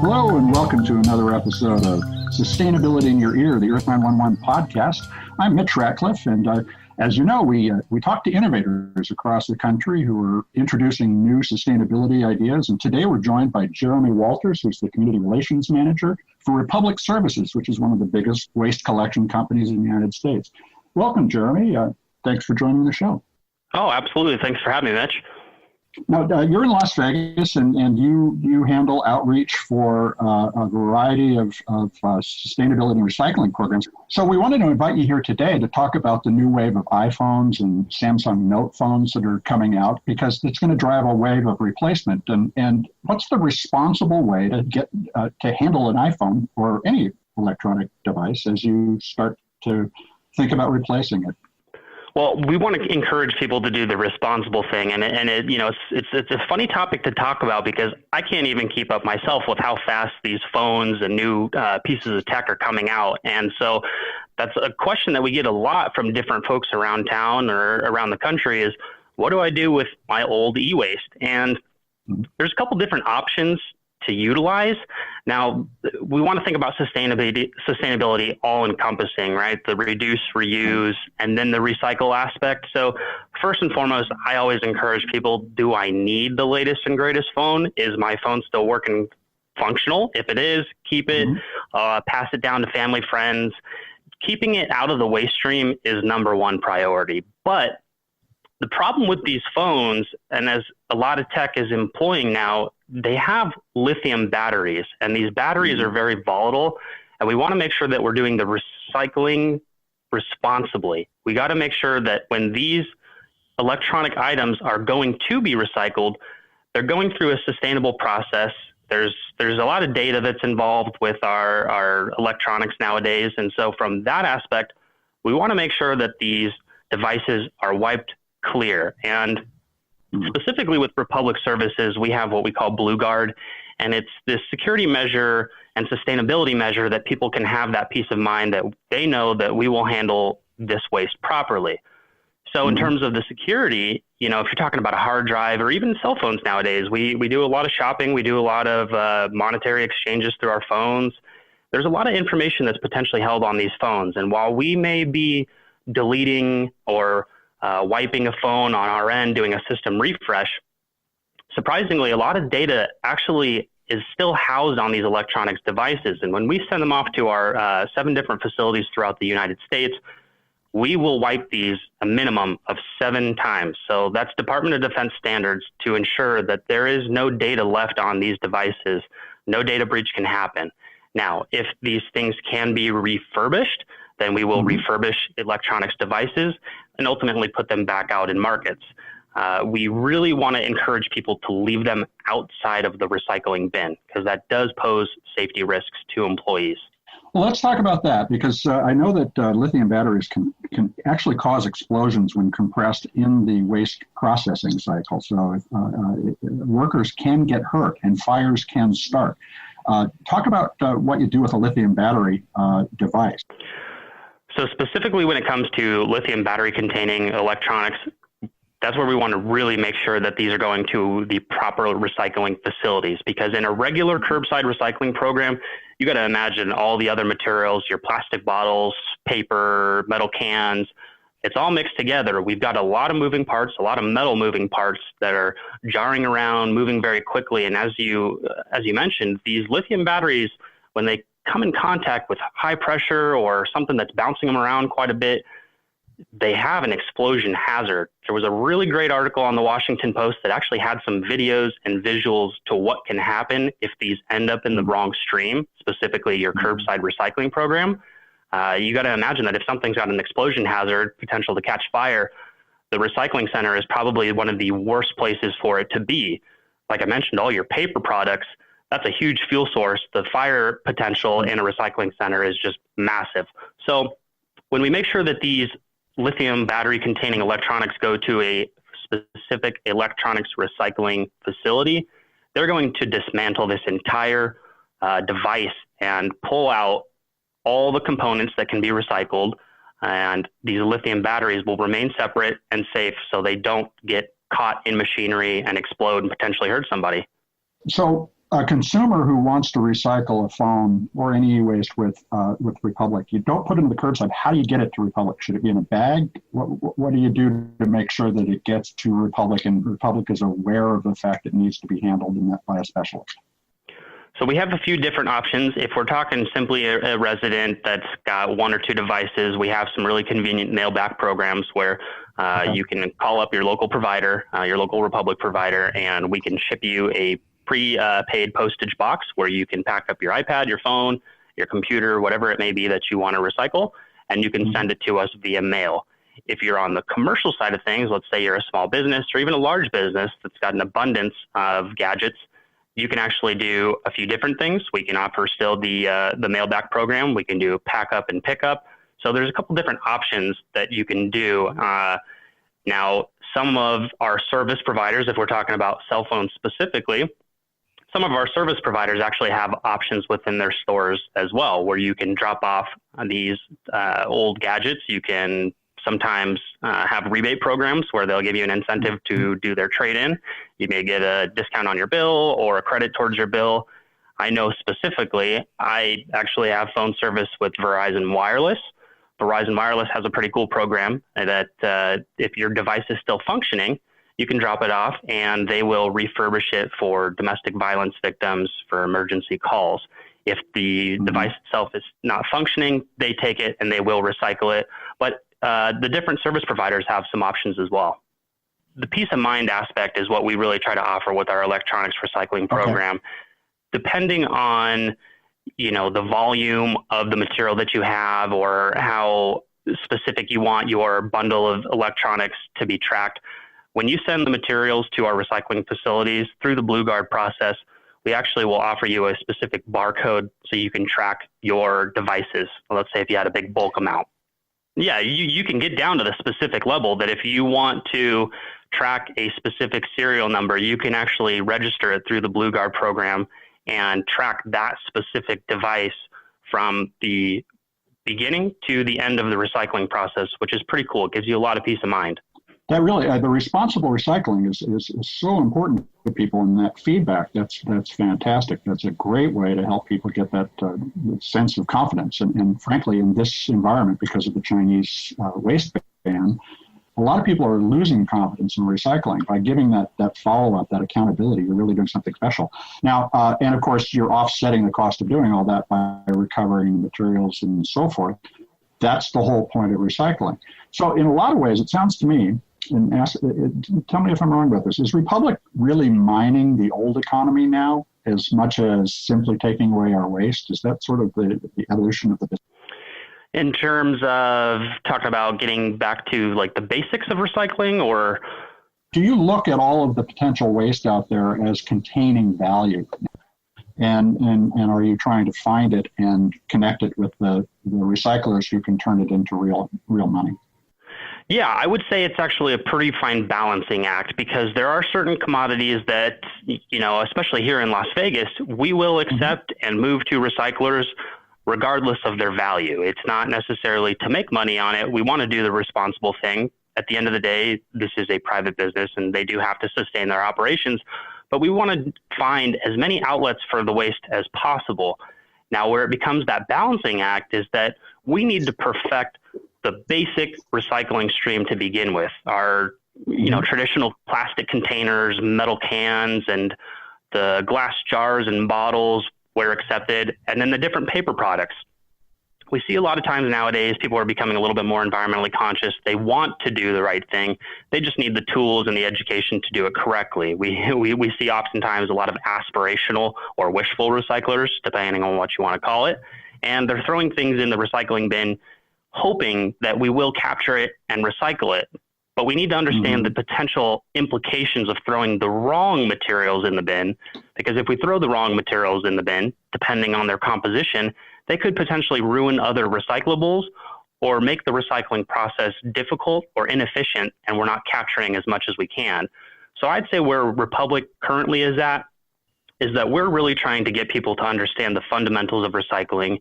Hello and welcome to another episode of Sustainability in Your Ear, the Earth911 Podcast. I'm Mitch Ratcliffe, and as you know, we talk to innovators across the country who are introducing new sustainability ideas. And today we're joined by Jeremy Walters, who's the Community Relations Manager for Republic Services, which is one of the biggest waste collection companies in the United States. Welcome, Jeremy. Thanks for joining the show. Oh, absolutely. Thanks for having me, Mitch. Now, you're in Las Vegas, and you handle outreach for a variety of sustainability and recycling programs. So we wanted to invite you here today to talk about the new wave of iPhones and Samsung Note phones that are coming out, because it's going to drive a wave of replacement. And what's the responsible way to get to handle an iPhone or any electronic device as you start to think about replacing it? Well, we want to encourage people to do the responsible thing, and it's a funny topic to talk about because I can't even keep up myself with how fast these phones and new pieces of tech are coming out, and so that's a question that we get a lot from different folks around town or around the country: is what do I do with my old e-waste? And there's a couple different options to utilize. Now, we want to think about sustainability all encompassing, right? The reduce, reuse, and then the recycle aspect. So first and foremost, I always encourage people, do I need the latest and greatest phone? Is my phone still working functional? If it is, keep it, pass it down to family, friends. Keeping it out of the waste stream is number one priority. But the problem with these phones, and as a lot of tech is employing now, they have lithium batteries, and these batteries are very volatile, and we want to make sure that we're doing the recycling responsibly. We got to make sure that when these electronic items are going to be recycled, they're going through a sustainable process. There's a lot of data that's involved with our electronics nowadays, and so from that aspect, we want to make sure that these devices are wiped clear. And specifically with Republic Services, we have what we call Blue Guard, and it's this security measure and sustainability measure that people can have that peace of mind that they know that we will handle this waste properly. So in terms of the security, if you're talking about a hard drive or even cell phones nowadays, we do a lot of shopping, we do a lot of monetary exchanges through our phones. There's a lot of information that's potentially held on these phones, and while we may be deleting or wiping a phone on our end, doing a system refresh, surprisingly, a lot of data actually is still housed on these electronics devices. And when we send them off to our 7 different facilities throughout the United States, we will wipe these a minimum of 7 times. So that's Department of Defense standards to ensure that there is no data left on these devices. No data breach can happen. Now, if these things can be refurbished, then we will refurbish electronics devices and ultimately put them back out in markets. We really want to encourage people to leave them outside of the recycling bin because that does pose safety risks to employees. Well, let's talk about that because I know that lithium batteries can actually cause explosions when compressed in the waste processing cycle. So workers can get hurt and fires can start. Talk about what you do with a lithium battery device. So specifically when it comes to lithium battery containing electronics, that's where we want to really make sure that these are going to the proper recycling facilities, because in a regular curbside recycling program, you got to imagine all the other materials, your plastic bottles, paper, metal cans, it's all mixed together. We've got a lot of moving parts, a lot of metal moving parts that are jarring around, moving very quickly. And as you mentioned, these lithium batteries, when they come in contact with high pressure or something that's bouncing them around quite a bit, they have an explosion hazard. There was a really great article on the Washington Post that actually had some videos and visuals to what can happen if these end up in the wrong stream, specifically your curbside recycling program. You got to imagine that if something's got an explosion hazard, potential to catch fire, the recycling center is probably one of the worst places for it to be. Like I mentioned, all your paper products, that's a huge fuel source. The fire potential in a recycling center is just massive. So when we make sure that these lithium battery containing electronics go to a specific electronics recycling facility, they're going to dismantle this entire device and pull out all the components that can be recycled. And these lithium batteries will remain separate and safe so they don't get caught in machinery and explode and potentially hurt somebody. So a consumer who wants to recycle a phone or any e-waste with Republic, you don't put it in the curbside. How do you get it to Republic? Should it be in a bag? What do you do to make sure that it gets to Republic and Republic is aware of the fact it needs to be handled by a specialist? So we have a few different options. If we're talking simply a resident that's got one or two devices, we have some really convenient mail-back programs where you can call up your local provider, your local Republic provider, and we can ship you a pre-paid postage box where you can pack up your iPad, your phone, your computer, whatever it may be that you want to recycle, and you can send it to us via mail. If you're on the commercial side of things, let's say you're a small business or even a large business that's got an abundance of gadgets, you can actually do a few different things. We can offer still the mail-back program. We can do pack up and pick up. So there's a couple different options that you can do. Now, some of our service providers, if we're talking about cell phones specifically, some of our service providers actually have options within their stores as well, where you can drop off these old gadgets. You can sometimes have rebate programs where they'll give you an incentive to do their trade-in. You may get a discount on your bill or a credit towards your bill. I know specifically, I actually have phone service with Verizon Wireless. Verizon Wireless has a pretty cool program that if your device is still functioning, you can drop it off and they will refurbish it for domestic violence victims for emergency calls. If the device itself is not functioning, they take it and they will recycle it. But the different service providers have some options as well. The peace of mind aspect is what we really try to offer with our electronics recycling program. Okay. Depending on, the volume of the material that you have or how specific you want your bundle of electronics to be tracked, when you send the materials to our recycling facilities through the Blue Guard process, we actually will offer you a specific barcode so you can track your devices. Let's say if you had a big bulk amount. Yeah, you can get down to the specific level that if you want to track a specific serial number, you can actually register it through the Blue Guard program and track that specific device from the beginning to the end of the recycling process, which is pretty cool. It gives you a lot of peace of mind. That really, the responsible recycling is so important to people, and that feedback, that's fantastic. That's a great way to help people get that sense of confidence. And frankly, in this environment, because of the Chinese waste ban, a lot of people are losing confidence in recycling. By giving that follow-up, that accountability, you're really doing something special. Now, and of course, you're offsetting the cost of doing all that by recovering materials and so forth. That's the whole point of recycling. So in a lot of ways, it sounds to me, and tell me if I'm wrong about this, is Republic really mining the old economy now as much as simply taking away our waste? Is that sort of the evolution of the business? In terms of talking about getting back to like the basics of recycling, or? Do you look at all of the potential waste out there as containing value? And are you trying to find it and connect it with the recyclers who can turn it into real money? Yeah, I would say it's actually a pretty fine balancing act, because there are certain commodities that, especially here in Las Vegas, we will accept and move to recyclers regardless of their value. It's not necessarily to make money on it. We want to do the responsible thing. At the end of the day, this is a private business and they do have to sustain their operations, but we want to find as many outlets for the waste as possible. Now, where it becomes that balancing act is that we need to perfect the basic recycling stream to begin with. Our, traditional plastic containers, metal cans, and the glass jars and bottles where accepted, and then the different paper products. We see a lot of times nowadays, people are becoming a little bit more environmentally conscious. They want to do the right thing. They just need the tools and the education to do it correctly. We see oftentimes a lot of aspirational or wishful recyclers, depending on what you want to call it. And they're throwing things in the recycling bin, hoping that we will capture it and recycle it. But we need to understand the potential implications of throwing the wrong materials in the bin, because if we throw the wrong materials in the bin, depending on their composition, they could potentially ruin other recyclables or make the recycling process difficult or inefficient, and we're not capturing as much as we can. So I'd say where Republic currently is at is that we're really trying to get people to understand the fundamentals of recycling,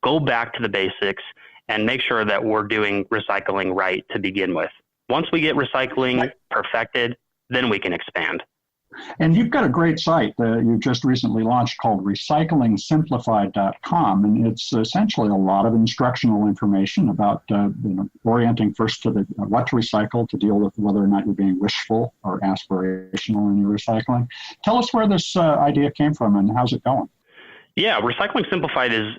go back to the basics, and make sure that we're doing recycling right to begin with. Once we get recycling perfected, then we can expand. And you've got a great site that you've just recently launched called recyclingsimplified.com. And it's essentially a lot of instructional information about orienting first to what to recycle to deal with whether or not you're being wishful or aspirational in your recycling. Tell us where this idea came from and how's it going? Yeah, Recycling Simplified is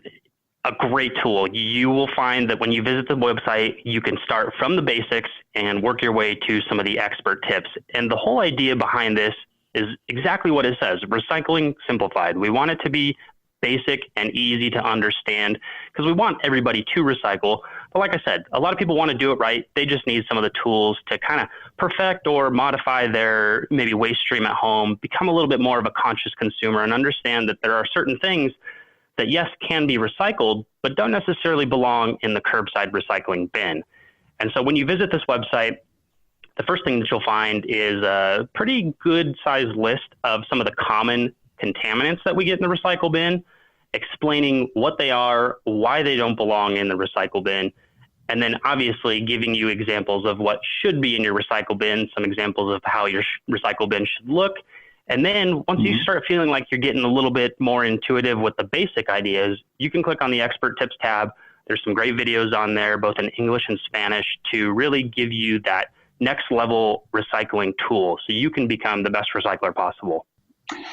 a great tool. You will find that when you visit the website, you can start from the basics and work your way to some of the expert tips. And the whole idea behind this is exactly what it says, Recycling Simplified. We want it to be basic and easy to understand because we want everybody to recycle. But like I said, a lot of people want to do it right. They just need some of the tools to kind of perfect or modify their maybe waste stream at home, become a little bit more of a conscious consumer and understand that there are certain things that, yes, can be recycled, but don't necessarily belong in the curbside recycling bin. And so when you visit this website, the first thing that you'll find is a pretty good sized list of some of the common contaminants that we get in the recycle bin, explaining what they are, why they don't belong in the recycle bin, and then obviously giving you examples of what should be in your recycle bin, some examples of how your recycle bin should look. And then once you start feeling like you're getting a little bit more intuitive with the basic ideas, you can click on the Expert Tips tab. There's some great videos on there, both in English and Spanish, to really give you that next level recycling tool so you can become the best recycler possible.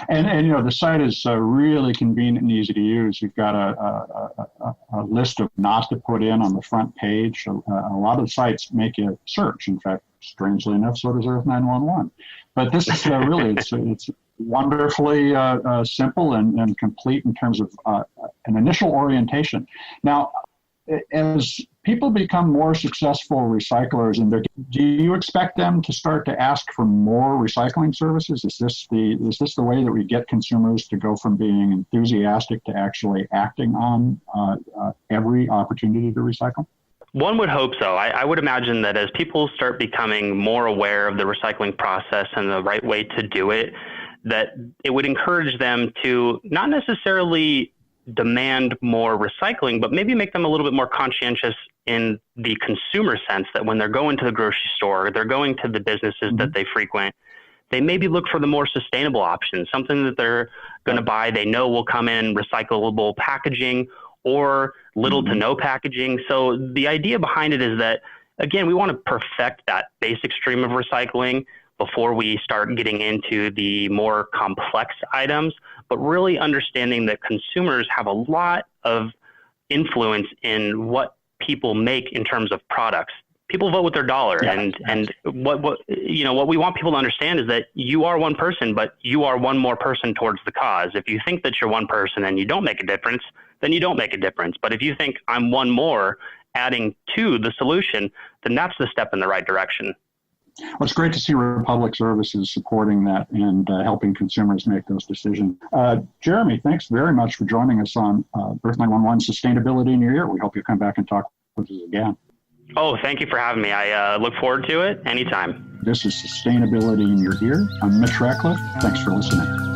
And the site is really convenient and easy to use. You've got a list of not to put in on the front page. A lot of the sites make you search. In fact, strangely enough, so does Earth911. But this is really, it's wonderfully simple and complete in terms of an initial orientation. Now, as people become more successful recyclers, do you expect them to start to ask for more recycling services? Is this the way that we get consumers to go from being enthusiastic to actually acting on every opportunity to recycle? One would hope so. I would imagine that as people start becoming more aware of the recycling process and the right way to do it, that it would encourage them to not necessarily demand more recycling, but maybe make them a little bit more conscientious in the consumer sense, that when they're going to the grocery store, they're going to the businesses that they frequent, they maybe look for the more sustainable options, something that they're going to buy they know will come in recyclable packaging or little to no packaging. So the idea behind it is that, again, we want to perfect that basic stream of recycling before we start getting into the more complex items, but really understanding that consumers have a lot of influence in what people make in terms of products. People vote with their dollar, and what we want people to understand is that you are one person, but you are one more person towards the cause. If you think that you're one person and you don't make a difference, then you don't make a difference. But if you think I'm one more adding to the solution, then that's the step in the right direction. Well, it's great to see Republic Services supporting that and helping consumers make those decisions. Jeremy, thanks very much for joining us on Earth911 Sustainability in Your Ear. We hope you'll come back and talk with us again. Oh, thank you for having me. I look forward to it anytime. This is Sustainability in Your Ear. I'm Mitch Ratcliffe. Thanks for listening.